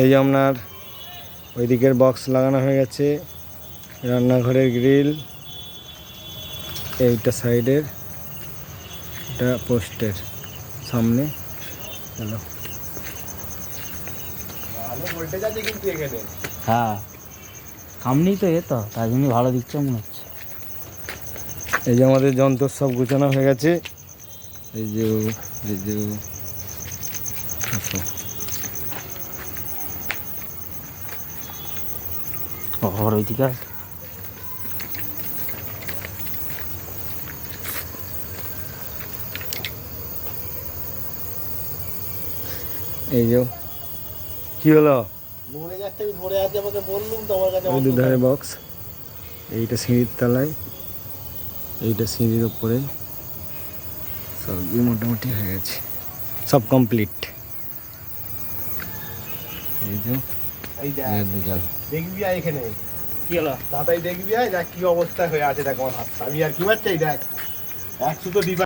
এই যে আপনার ওই দিকের বক্স লাগানো হয়ে গেছে, রান্নাঘরের গ্রিল এইটা সাইডের, এটা পোস্টের সামনে। হ্যালো, ভালো ভোল্টেজ আছে কিন্তু এখানে। হ্যাঁ, সামনেই তো তো তাই জন্যই ভালো দিচ্ছে মনে হচ্ছে। এই যে আমাদের যন্ত্র সব গুছানো হয়ে গেছে। এই যে আসো। ঘর ওইদিকে আছে। এই যে কি হলো, মরে যাচ্ছে, আমি ধরে আছি, আমাকে বললুম তো আমার কাছে ওই দুধারে বক্স, এইটা সিঁড়ির তলায়, এইটা সিঁড়ির ওপরে, সবই মোটামুটি হয়ে গেছে, সব কমপ্লিট। এই যে এই দুজন দেখবি আয় এখানে, কি হলো? তাড়াতাড়ি দেখবি আয়, দেখ কি অবস্থা হয়ে আছে, দেখ আমার হাতটা, আমি আর কি মারছি, দেখ এক সুতো ডিবা